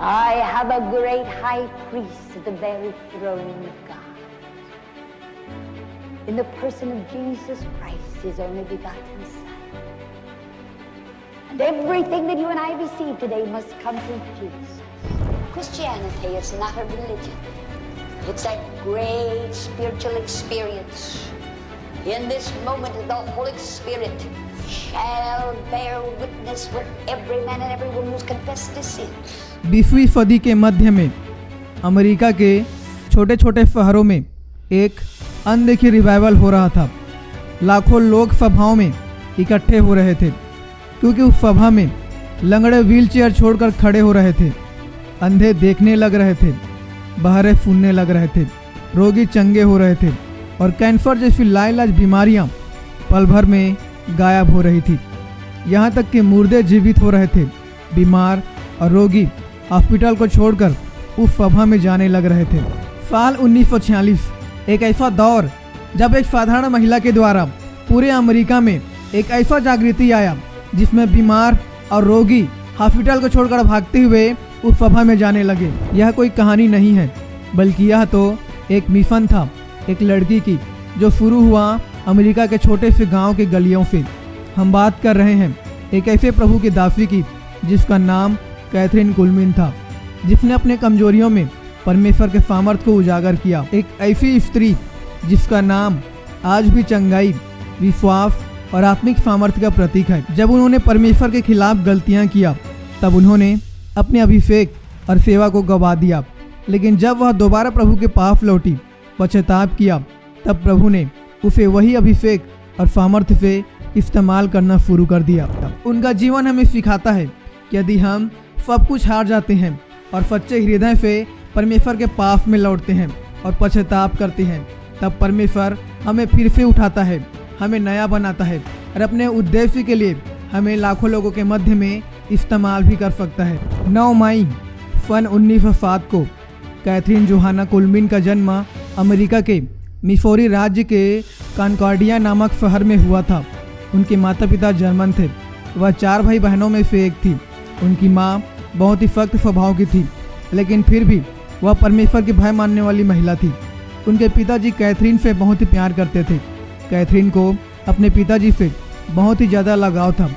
I have a great high priest at the very throne of God, in the person of Jesus Christ, his only begotten Son. And everything that you and I receive today must come through Jesus. Christianity is not a religion. It's a great spiritual experience. In this moment, the Holy Spirit shall bear witness with every man and every woman who's confessed his sins. 20वीं सदी के मध्य में America के छोटे छोटे शहरों में एक अनदेखी रिवाइवल हो रहा था। लाखों लोग सभाओं में इकट्ठे हो रहे थे, क्योंकि उस सभा में लंगड़े व्हीलचेयर छोड़कर खड़े हो रहे थे, अंधे देखने लग रहे थे, बहरे सुनने लग रहे थे, रोगी चंगे हो रहे थे और कैंसर जैसी लाइलाज बीमारियां पल भर में गायब हो रही थी। यहाँ तक कि मुर्दे जीवित हो रहे थे। बीमार और रोगी हॉस्पिटल को छोड़कर उस सभा में जाने लग रहे थे। साल 1946 एक ऐसा दौर जब एक साधारण महिला के द्वारा पूरे अमेरिका में एक ऐसा जागृति आया जिसमें बीमार और रोगी हॉस्पिटल को छोड़कर भागते हुए उस सभा में जाने लगे। यह कोई कहानी नहीं है, बल्कि यह तो एक मिशन था, एक लड़की की, जो शुरू हुआ अमेरिका के छोटे से गांव के गलियों से। हम बात कर रहे हैं एक ऐसे प्रभु की दासी की जिसका नाम कैथरीन कुलमिन था, जिसने अपने कमजोरियों में परमेश्वर के सामर्थ्य को उजागर किया। एक ऐसी स्त्री जिसका नाम आज भी चंगाई, विश्वास और आत्मिक सामर्थ्य का प्रतीक है। जब उन्होंने परमेश्वर के खिलाफ गलतियां किया तब उन्होंने अपने अभिषेक और सेवा को गवा दिया, लेकिन जब वह दोबारा प्रभु के पास लौटी, पश्चाताप किया, तब प्रभु ने उसे वही अभिषेक और सामर्थ्य से इस्तेमाल करना शुरू कर दिया। उनका जीवन हमें सिखाता है कि यदि हम सब कुछ हार जाते हैं और सच्चे हृदय से परमेश्वर के पास में लौटते हैं और पश्चाताप करते हैं, तब परमेश्वर हमें फिर से उठाता है, हमें नया बनाता है और अपने उद्देश्य के लिए हमें लाखों लोगों के मध्य में इस्तेमाल भी कर सकता है। 9 मई सन 1907 को कैथरीन जोहाना कुलमिन का जन्म अमेरिका के मिसौरी राज्य के कॉन्कॉर्डिया नामक शहर में हुआ था। उनके माता पिता जर्मन थे। वह 4 भाई बहनों में से एक थी। उनकी माँ बहुत ही सख्त स्वभाव की थी, लेकिन फिर भी वह परमेश्वर के भय मानने वाली महिला थी। उनके पिताजी कैथरीन से बहुत ही प्यार करते थे। कैथरीन को अपने पिताजी से बहुत ही ज़्यादा लगाव था।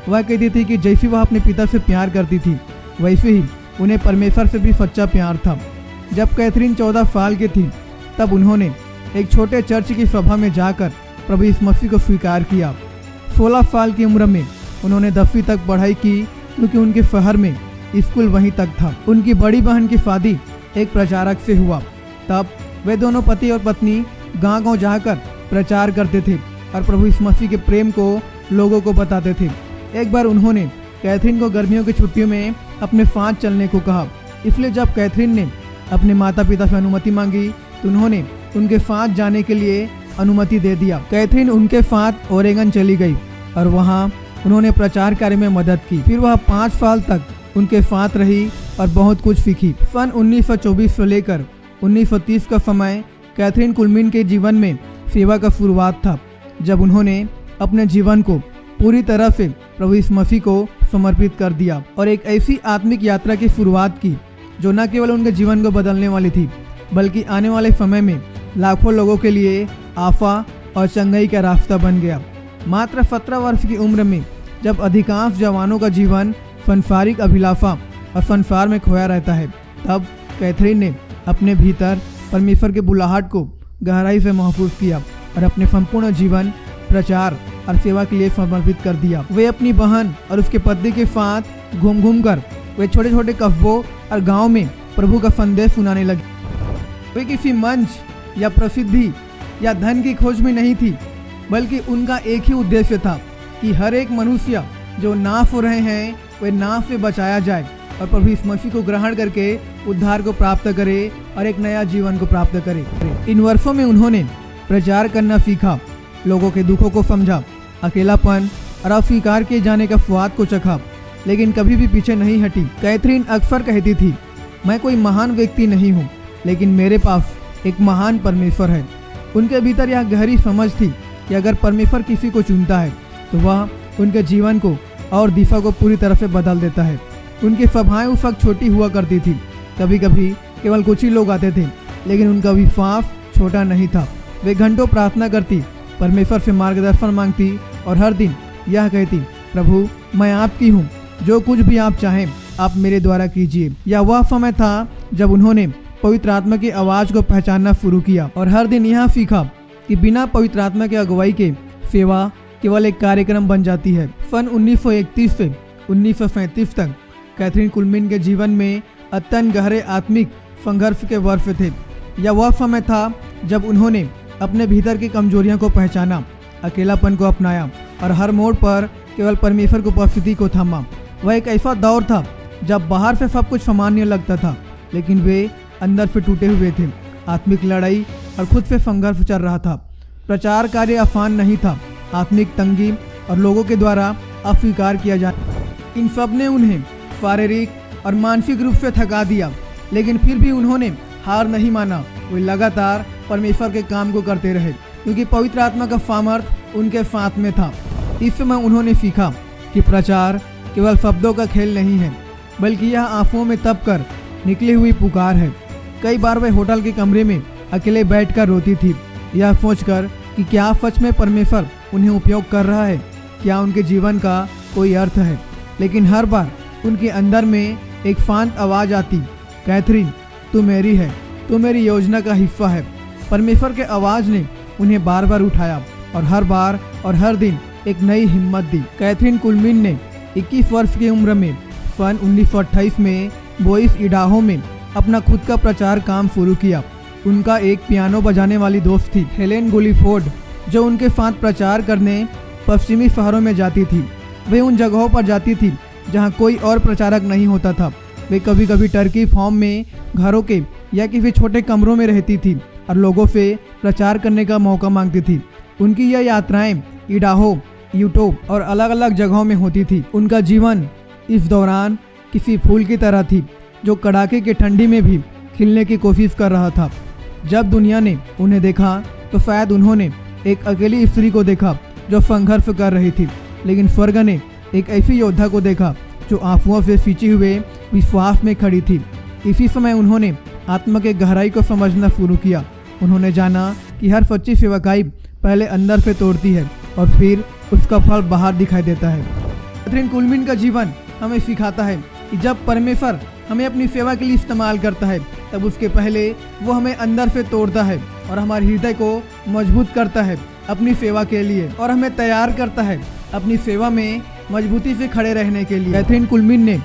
वह कहती थी कि जैसे वह अपने पिता से प्यार करती थी, वैसे ही उन्हें परमेश्वर से भी सच्चा प्यार था। जब कैथरीन 14 साल की थी, तब उन्होंने एक छोटे चर्च की सभा में जाकर प्रभु यीशु मसीह को स्वीकार किया। 16 साल की उम्र में उन्होंने 10वीं तक पढ़ाई की, क्योंकि उनके शहर में स्कूल वहीं तक था। उनकी बड़ी बहन की शादी एक प्रचारक से हुआ। तब वे दोनों पति और पत्नी गांव-गांव जाकर प्रचार करते थे और प्रभु यीशु मसीह के प्रेम को लोगों को बताते थे। एक बार उन्होंने कैथरीन को गर्मियों की छुट्टियों में अपने साथ चलने को कहा, इसलिए जब कैथरीन ने अपने माता पिता से अनुमति मांगी तो उन्होंने उनके साथ जाने के लिए अनुमति दे दिया। कैथरीन उनके साथ ओरेगन चली गई और वहां उन्होंने प्रचार कार्य में मदद की। फिर वह 5 साल तक उनके साथ रही और बहुत कुछ सीखी। सन 1924 से लेकर 1930 का समय कैथरीन कुलमिन के जीवन में सेवा का शुरुआत था, जब उन्होंने अपने जीवन को पूरी तरह से प्रभु यीशु मसीह को समर्पित कर दिया और एक ऐसी आत्मिक यात्रा की शुरुआत की जो न केवल उनके जीवन को बदलने वाली थी, बल्कि आने वाले समय में लाखों लोगों के लिए आफा और चंगाई का रास्ता बन गया। मात्र 17 वर्ष की उम्र में जब अधिकांश जवानों का जीवन संसारिक अभिलाषा और संसार में खोया रहता है, तब कैथरीन ने अपने भीतर परमेश्वर के बुलाहट को गहराई से महसूस किया और अपने संपूर्ण जीवन प्रचार और सेवा के लिए समर्पित कर दिया। वे अपनी बहन और उसके पति के साथ घूम घूम कर वे छोटे छोटे कस्बों और गाँव में प्रभु का संदेश सुनाने लगे। वे किसी मंच या प्रसिद्धि या धन की खोज में नहीं थी, बल्कि उनका एक ही उद्देश्य था कि हर एक मनुष्य जो नाश हो रहे हैं वे नाश से बचाया जाए और प्रभु यीशु मसीह को ग्रहण करके उद्धार को प्राप्त करे और एक नया जीवन को प्राप्त करे। इन वर्षों में उन्होंने प्रचार करना सीखा, लोगों के दुखों को समझा, अकेलापन और अस्वीकार किए जाने का स्वाद को चखा, लेकिन कभी भी पीछे नहीं हटी। कैथरीन अक्सर कहती थी, मैं कोई महान व्यक्ति नहीं हूँ, लेकिन मेरे पास एक महान परमेश्वर है। उनके भीतर यह गहरी समझ थी कि अगर परमेश्वर किसी को चुनता है तो वह उनके जीवन को और दिशा को पूरी तरह से बदल देता है। उनकी सभाएं उस वक्त छोटी हुआ करती थी। कभी कभी केवल कुछ ही लोग आते थे, लेकिन उनका विश्वास छोटा नहीं था। वे घंटों प्रार्थना करती, परमेश्वर से मार्गदर्शन मांगती और हर दिन यह कहती, प्रभु मैं आपकी हूँ, जो कुछ भी आप चाहें आप मेरे द्वारा कीजिए। यह वह समय था जब उन्होंने पवित्र आत्मा की आवाज़ को पहचानना शुरू किया और हर दिन यह सीखा कि बिना पवित्र आत्मा की अगुवाई के सेवा केवल एक कार्यक्रम बन जाती है। सन 1931 से 1937 तक कैथरीन कुलमिन के जीवन में अत्यंत गहरे आत्मिक संघर्ष के वर्ष थे। यह वह समय था जब उन्होंने अपने भीतर की कमजोरियों को पहचाना, अकेलापन को अपनाया और हर मोड़ पर केवल परमेश्वर की उपस्थिति को थामा। वह एक ऐसा दौर था जब बाहर से सब कुछ सामान्य लगता था, लेकिन वे अंदर से टूटे हुए थे। आत्मिक लड़ाई और खुद से संघर्ष चल रहा था। प्रचार कार्य आसान नहीं था, आत्मिक तंगी और लोगों के द्वारा अस्वीकार किया जाना, इन सब ने उन्हें शारीरिक और मानसिक रूप से थका दिया। लेकिन फिर भी उन्होंने हार नहीं माना। वे लगातार परमेश्वर के काम को करते रहे, क्योंकि पवित्र आत्मा का सामर्थ्य उनके साथ में था। इस समय उन्होंने सीखा कि प्रचार केवल शब्दों का खेल नहीं है, बल्कि यह आंखों में तप कर निकली हुई पुकार है। कई बार वे होटल के कमरे में अकेले बैठकर रोती थी, यह सोचकर कि क्या सच में परमेश्वर उन्हें उपयोग कर रहा है, क्या उनके जीवन का कोई अर्थ है। लेकिन हर बार उनके अंदर में एक शांत आवाज़ आती, कैथरीन तू मेरी है, तू मेरी योजना का हिस्सा है। परमेश्वर के आवाज़ ने उन्हें बार बार उठाया और हर बार और हर दिन एक नई हिम्मत दी। कैथरीन कुलमिन ने 21 वर्ष की उम्र में सन 1928 में बोइस इडाहो में अपना खुद का प्रचार काम शुरू किया। उनका एक पियानो बजाने वाली दोस्त थी, हेलेन गुलिफोर्ड, जो उनके साथ प्रचार करने पश्चिमी शहरों में जाती थी। वे उन जगहों पर जाती थी जहां कोई और प्रचारक नहीं होता था। वे कभी कभी टर्की फार्म में घरों के या किसी छोटे कमरों में रहती थी और लोगों से प्रचार करने का मौका मांगती थी। उनकी यह यात्राएं इडाहो, यूटो और अलग अलग जगहों में होती थी। उनका जीवन इस दौरान किसी फूल की तरह थी जो कड़ाके की ठंडी में भी खिलने की कोशिश कर रहा था। जब दुनिया ने उन्हें देखा तो शायद उन्होंने एक अकेली स्त्री को देखा जो संघर्ष कर रही थी, लेकिन स्वर्ग ने एक ऐसी योद्धा को देखा जो आंसुओं से सींचे हुए विश्वास में खड़ी थी। इसी समय उन्होंने आत्मा के गहराई को समझना शुरू किया। उन्होंने जाना कि हर सच्ची सेवकाई पहले अंदर से तोड़ती है और फिर उसका फल बाहर दिखाई देता है। कैथरीन कुलमिन का जीवन हमें सिखाता है कि जब परमेश्वर हमें अपनी सेवा के लिए इस्तेमाल करता है, तब उसके पहले वो हमें अंदर से तोड़ता है और हमारे हृदय को मजबूत करता है अपनी सेवा के लिए, और हमें तैयार करता है अपनी सेवा में मजबूती से खड़े रहने के लिए। कैथरीन कुलमिन ने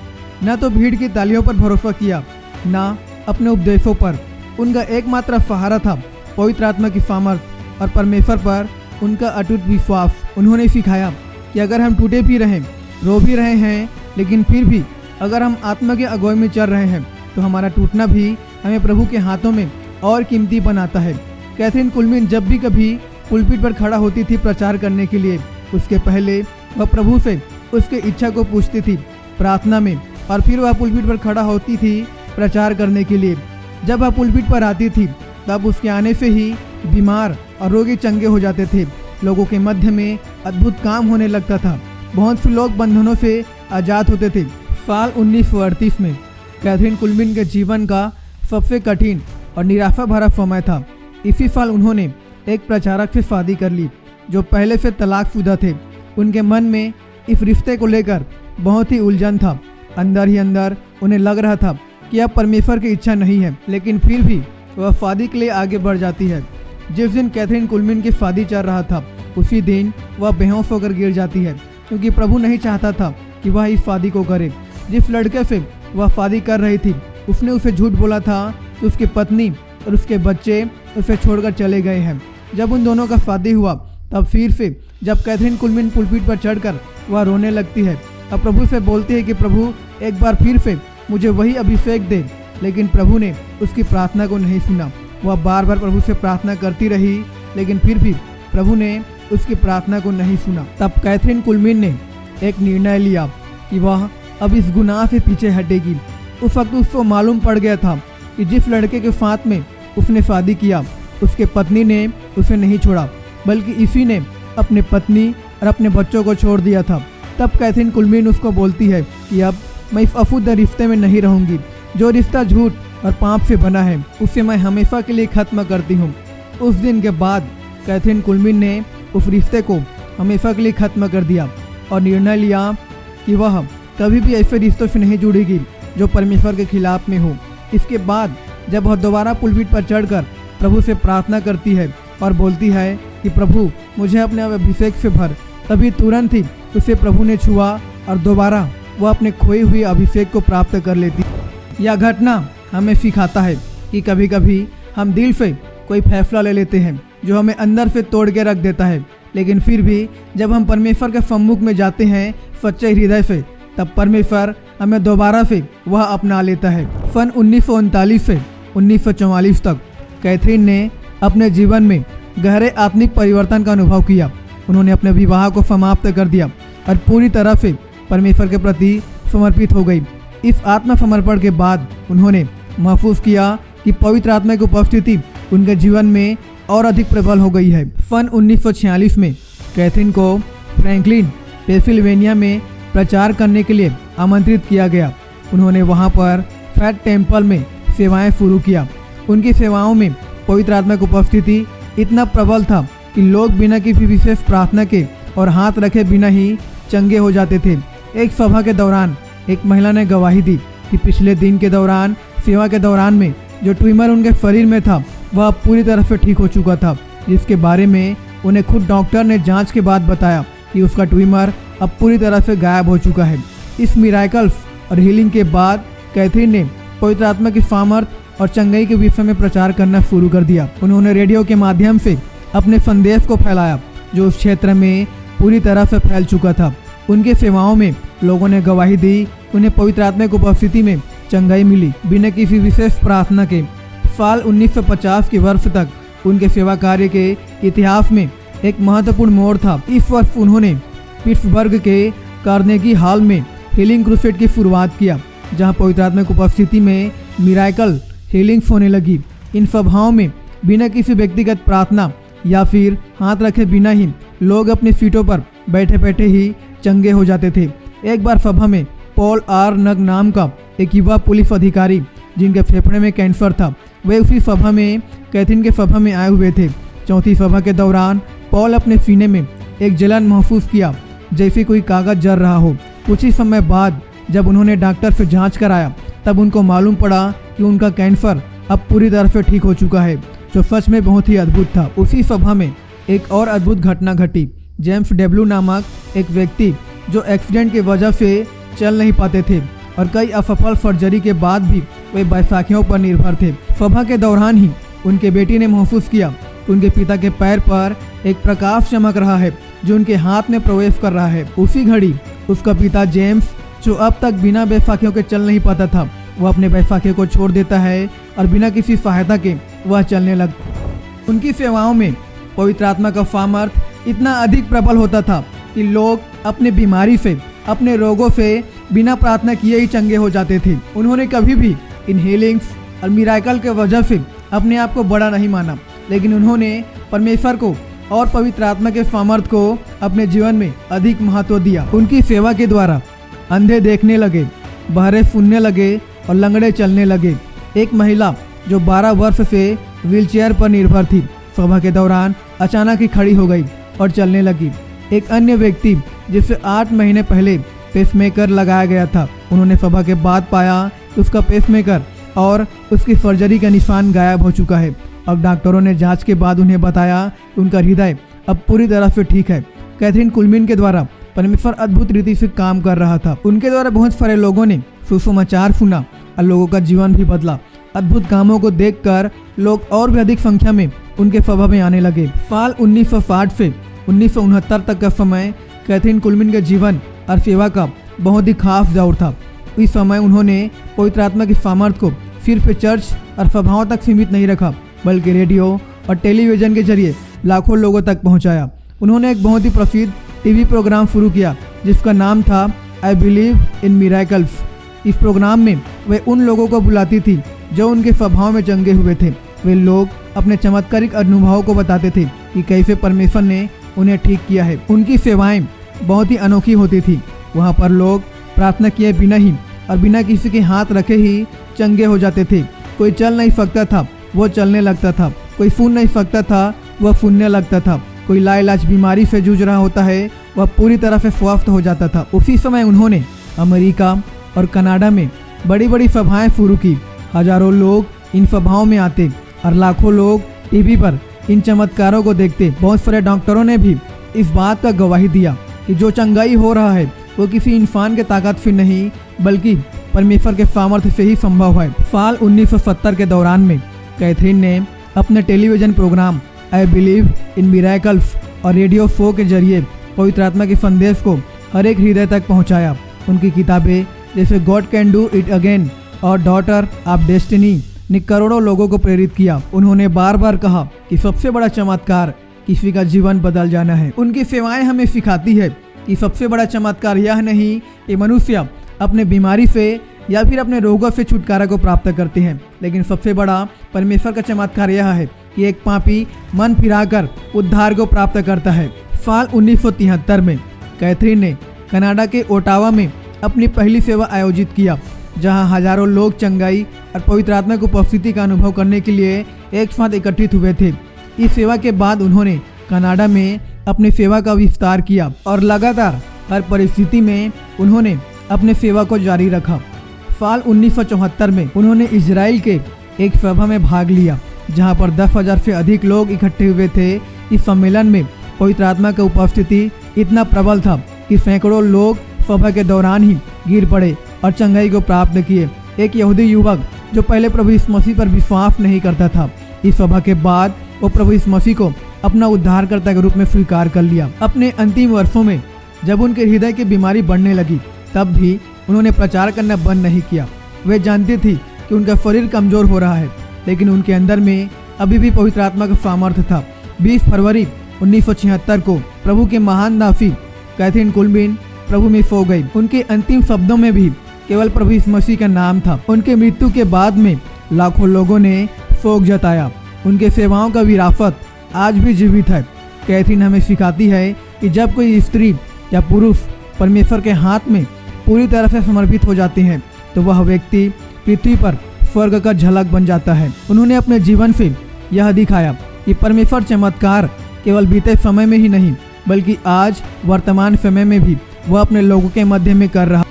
न तो भीड़ की तालियों पर भरोसा किया, न अपने उपदेशों पर। उनका एकमात्र सहारा था पवित्र आत्मा की सामर्थ और परमेश्वर पर उनका अटूट विश्वास। उन्होंने सिखाया कि अगर हम टूटे भी रहें, रो भी रहे हैं, लेकिन फिर भी अगर हम आत्मा के अगुवाई में चल रहे हैं, तो हमारा टूटना भी हमें प्रभु के हाथों में और कीमती बनाता है। कैथरीन कुलमिन जब भी कभी पुलपिट पर खड़ा होती थी प्रचार करने के लिए, उसके पहले वह प्रभु से उसकी इच्छा को पूछती थी प्रार्थना में, और फिर वह पुलपिट पर खड़ा होती थी प्रचार करने के लिए। जब वह पुलपिट पर आती थी, तब उसके आने से ही बीमार और रोगी चंगे हो जाते थे। लोगों के मध्य में अद्भुत काम होने लगता था। बहुत से लोग बंधनों से आज़ाद होते थे। साल 1938 में कैथरीन कुलमिन के जीवन का सबसे कठिन और निराशा भरा समय था। इसी साल उन्होंने एक प्रचारक से शादी कर ली जो पहले से तलाकशुदा थे। उनके मन में इस रिश्ते को लेकर बहुत ही उलझन था। अंदर ही अंदर उन्हें लग रहा था कि अब परमेश्वर की इच्छा नहीं है, लेकिन फिर भी वह शादी के लिए आगे बढ़ जाती है। जिस दिन कैथरीन कुलमिन की शादी चल रहा था, उसी दिन वह बेहोश होकर गिर जाती है, क्योंकि प्रभु नहीं चाहता था कि वह इस शादी को करे। जिस लड़के से वह शादी कर रही थी, उसने उसे झूठ बोला था कि उसकी पत्नी और उसके बच्चे उसे छोड़कर चले गए हैं। जब उन दोनों का शादी हुआ, तब फिर से जब कैथरीन कुलमिन पुलपिट पर चढ़कर वह रोने लगती है और प्रभु से बोलती है कि प्रभु एक बार फिर से मुझे वही अभिषेक दे, लेकिन प्रभु ने उसकी प्रार्थना को नहीं सुना। वह बार बार प्रभु से प्रार्थना करती रही, लेकिन फिर भी प्रभु ने उसकी प्रार्थना को नहीं सुना। तब कैथरीन कुलमिन ने एक निर्णय लिया कि वह अब इस गुनाह से पीछे हटेगी। उस वक्त उसको मालूम पड़ गया था कि जिस लड़के के साथ में उसने शादी किया, उसके पत्नी ने उसे नहीं छोड़ा, बल्कि इसी ने अपने पत्नी और अपने बच्चों को छोड़ दिया था। तब कैथरीन कुलमिन उसको बोलती है कि अब मैं इस अशुद्ध रिश्ते में नहीं रहूंगी। जो रिश्ता झूठ और पाप से बना है उसे मैं हमेशा के लिए खत्म करती हूँ। उस दिन के बाद कैथरीन कुलमिन ने उस रिश्ते को हमेशा के लिए खत्म कर दिया और निर्णय लिया कि वह कभी भी ऐसे रिश्तों से नहीं जुड़ेगी जो परमेश्वर के खिलाफ में हो। इसके बाद जब वह दोबारा पुलपिट पर चढ़कर प्रभु से प्रार्थना करती है और बोलती है कि प्रभु मुझे अपने अभिषेक से भर, तभी तुरंत ही उसे प्रभु ने छुआ और दोबारा वह अपने खोए हुए अभिषेक को प्राप्त कर लेती। यह घटना हमें सिखाता है कि कभी कभी हम दिल से कोई फैसला ले लेते हैं जो हमें अंदर से तोड़ के रख देता है, लेकिन फिर भी जब हम परमेश्वर के सम्मुख में जाते हैं सच्चे हृदय से, तब परमेश्वर हमें दोबारा से वह अपना लेता है। सन 1939 से 1944 तक कैथरीन ने अपने जीवन में गहरे आत्मिक परिवर्तन का अनुभव किया। उन्होंने अपने विवाह को समाप्त कर दिया और पूरी तरह से परमेश्वर के प्रति समर्पित हो गई। इस आत्मसमर्पण के बाद उन्होंने महसूस किया कि पवित्र आत्मा की उपस्थिति उनके जीवन में और अधिक प्रबल हो गई है। सन 1946 में कैथरीन को फ्रैंकलिन पेंसिल्वेनिया में प्रचार करने के लिए आमंत्रित किया गया। उन्होंने वहां पर फैट टेम्पल में सेवाएं शुरू किया। उनकी सेवाओं में पवित्र आत्मा की उपस्थिति इतना प्रबल था कि लोग बिना किसी विशेष प्रार्थना के और हाथ रखे बिना ही चंगे हो जाते थे। एक सभा के दौरान एक महिला ने गवाही दी कि पिछले दिन के दौरान सेवा के दौरान में जो ट्यूमर उनके शरीर में था वह पूरी तरह से ठीक हो चुका था, जिसके बारे में उन्हें खुद डॉक्टर ने जांच के बाद बताया कि उसका ट्यूमर अब पूरी तरह से गायब हो चुका है। इस मिराकल्स और हीलिंग के बाद कैथरीन ने पवित्र आत्मा की सामर्थ्य और चंगाई के विषय में प्रचार करना शुरू कर दिया। उन्होंने रेडियो के माध्यम से अपने संदेश को फैलाया जो उस क्षेत्र में पूरी तरह से फैल चुका था। उनके सेवाओं में लोगों ने गवाही दी, उन्हें पवित्र आत्मा की उपस्थिति में चंगाई मिली बिना किसी विशेष प्रार्थना के। साल 1950 के वर्ष तक उनके सेवा कार्य के इतिहास में एक महत्वपूर्ण मोड़ था। इस वर्ष उन्होंने पिट्सबर्ग के कार्नेगी हॉल में हीलिंग क्रूसेड की शुरुआत किया, जहां पवित्र आत्मा की उपस्थिति में मिराकल हीलिंग्स होने लगी। इन सभाओं में बिना किसी व्यक्तिगत प्रार्थना या फिर हाथ रखे बिना ही लोग अपनी सीटों पर बैठे बैठे ही चंगे हो जाते थे। एक बार सभा में पॉल आर नग नाम का एक युवा पुलिस अधिकारी जिनके फेफड़े में कैंसर था, वे उसी सभा में कैथरीन के सभा में आए हुए थे। चौथी सभा के दौरान पॉल अपने सीने में एक जलन महसूस किया जैसे कोई कागज जल रहा हो। कुछ ही समय बाद जब उन्होंने डॉक्टर से जांच कराया तब उनको मालूम पड़ा कि उनका कैंसर अब पूरी तरह से ठीक हो चुका है, जो सच में बहुत ही अद्भुत था। उसी सभा में एक और अद्भुत घटना घटी। जेम्स डब्ल्यू नामक एक व्यक्ति जो एक्सीडेंट की वजह से चल नहीं पाते थे और कई असफल सर्जरी के बाद भी वे बैसाखियों पर निर्भर थे। सभा के दौरान ही उनके बेटी ने महसूस किया कि उनके पिता के पैर पर एक प्रकाश चमक रहा है जो उनके हाथ में प्रवेश कर रहा है। उसी घड़ी उसका पिता जेम्स, जो अब तक बिना बैसाखियों के चल नहीं पाता था, वह अपने बैसाखियों को छोड़ देता है और बिना किसी सहायता के वह चलने लगता। उनकी सेवाओं में पवित्र आत्मा का सामर्थ्य इतना अधिक प्रबल होता था कि लोग अपने बीमारी से, अपने रोगों से बिना प्रार्थना किए ही चंगे हो जाते थे। उन्होंने कभी भी इन हीलिंग्स और मिराकल के वजह से अपने आप को बड़ा नहीं माना, लेकिन उन्होंने परमेश्वर को और पवित्र आत्मा के सामर्थ्य को अपने जीवन में अधिक महत्व दिया। उनकी सेवा के द्वारा अंधे देखने लगे, बहरे सुनने लगे और लंगड़े चलने लगे। एक महिला जो 12 वर्ष से व्हीलचेयर पर निर्भर थी, सभा के दौरान अचानक ही खड़ी हो गई और चलने लगी। एक अन्य व्यक्ति जिसे 8 महीने पहले पेसमेकर लगाया गया था, उन्होंने सभा के बाद पाया कि उसका पेसमेकर और उसकी सर्जरी का निशान गायब हो चुका है। अब डॉक्टरों ने जांच के बाद उन्हें बताया कि उनका हृदय अब पूरी तरह से ठीक है। कैथरीन कुलमिन के द्वारा परमेश्वर अद्भुत रीति से काम कर रहा था। उनके द्वारा बहुत सारे लोगों ने सुसमाचार सुना और लोगों का जीवन भी बदला। अद्भुत कामों को देखकर लोग और भी अधिक संख्या में उनके सभा में आने लगे। साल 1960 से 1969 तक का समय कैथरीन कुलमिन के जीवन और सेवा का बहुत ही खास दौर था। इस समय उन्होंने पवित्र आत्मा की सामर्थ्य को सिर्फ चर्च और सभाओं तक सीमित नहीं रखा, बल्कि रेडियो और टेलीविजन के जरिए लाखों लोगों तक पहुंचाया। उन्होंने एक बहुत ही प्रसिद्ध टीवी प्रोग्राम शुरू किया जिसका नाम था आई बिलीव इन मिराकल्स। इस प्रोग्राम में वे उन लोगों को बुलाती थी जो उनके स्वभाव में चंगे हुए थे। वे लोग अपने चमत्कारिक अनुभवों को बताते थे कि कैसे परमेश्वर ने उन्हें ठीक किया है। उनकी सेवाएं बहुत ही अनोखी होती थी। वहाँ पर लोग प्रार्थना किए बिना ही और बिना किसी के हाथ रखे ही चंगे हो जाते थे। कोई चल नहीं सकता था, वो चलने लगता था। कोई सून नहीं सकता था, वह सुनने लगता था। कोई लाइलाज बीमारी से जूझ रहा होता है, वह पूरी तरह से स्वस्थ हो जाता था। उसी समय उन्होंने अमेरिका और कनाडा में बड़ी बड़ी सभाएं शुरू की। हजारों लोग इन सभाओं में आते और लाखों लोग टीवी पर इन चमत्कारों को देखते। बहुत सारे डॉक्टरों ने भी इस बात का गवाही दिया कि जो चंगाई हो रहा है वो किसी इंसान के ताकत से नहीं बल्कि परमेश्वर के सामर्थ्य से ही संभव है। साल 1970 के दौरान में कैथरीन ने अपने television program I believe in miracles और रेडियो शो के जरिए पवित्र आत्मा के संदेश को हर एक हृदय तक पहुंचाया। उनकी किताबें जैसे God can do it again और डॉटर ऑफ डेस्टिनी ने करोड़ों लोगों को प्रेरित किया। उन्होंने बार बार कहा कि सबसे बड़ा चमत्कार किसी का जीवन बदल जाना है। उनकी सेवाएं हमें सिखाती है कि सबसे बड़ा चमत्कार यह नहीं कि मनुष्य अपने बीमारी से या फिर अपने रोगों से छुटकारा को प्राप्त करते हैं, लेकिन सबसे बड़ा परमेश्वर का चमत्कार यह है कि एक पापी मन फिराकर उद्धार को प्राप्त करता है। साल 1973 में कैथरीन ने कनाडा के ओटावा में अपनी पहली सेवा आयोजित किया, जहां हजारों लोग चंगाई और पवित्र आत्मा की उपस्थिति का अनुभव करने के लिए एक साथ एकत्रित हुए थे। इस सेवा के बाद उन्होंने कनाडा में अपनी सेवा का विस्तार किया और लगातार हर परिस्थिति में उन्होंने अपने सेवा को जारी रखा। साल 1974 में उन्होंने इजराइल के एक सभा में भाग लिया, जहां पर 10,000 से अधिक लोग इकट्ठे हुए थे। इस सम्मेलन में पवित्र आत्मा की उपस्थिति इतना प्रबल था कि सैकड़ों लोग सभा के दौरान ही गिर पड़े और चंगाई को प्राप्त किए। एक यहूदी युवक जो पहले प्रभु यीशु मसीह पर विश्वास नहीं करता था, इस सभा के बाद वो प्रभु यीशु मसीह को अपना उद्धारकर्ता के रूप में स्वीकार कर लिया। अपने अंतिम वर्षों में जब उनके हृदय की बीमारी बढ़ने लगी, तब भी उन्होंने प्रचार करना बंद नहीं किया। वे जानते थे कि उनका शरीर कमजोर हो रहा है, लेकिन उनके अंदर में अभी भी पवित्र आत्मा का सामर्थ्य था। 20 फरवरी 1976 को प्रभु के महान दासी कैथरीन कुलबिन प्रभु में सो गई। उनके अंतिम शब्दों में भी केवल प्रभु यीशु मसीह का नाम था। उनके मृत्यु के बाद में लाखों लोगों ने शोक जताया। उनके सेवाओं का विरासत आज भी जीवित है। कैथरीन हमें सिखाती है कि जब कोई स्त्री या पुरुष परमेश्वर के हाथ में पूरी तरह से समर्पित हो जाते हैं, तो वह व्यक्ति पृथ्वी पर स्वर्ग का झलक बन जाता है। उन्होंने अपने जीवन से यह दिखाया कि परमेश्वर चमत्कार केवल बीते समय में ही नहीं बल्कि आज वर्तमान समय में भी वह अपने लोगों के मध्य में कर रहा।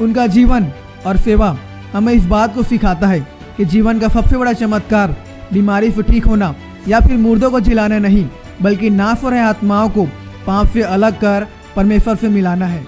उनका जीवन और सेवा हमें इस बात को सिखाता है कि जीवन का सबसे बड़ा चमत्कार बीमारी से ठीक होना या फिर मुर्दों को जिलाना नहीं, बल्कि नाश हो रहे आत्माओं को पाप से अलग कर परमेश्वर से मिलाना है।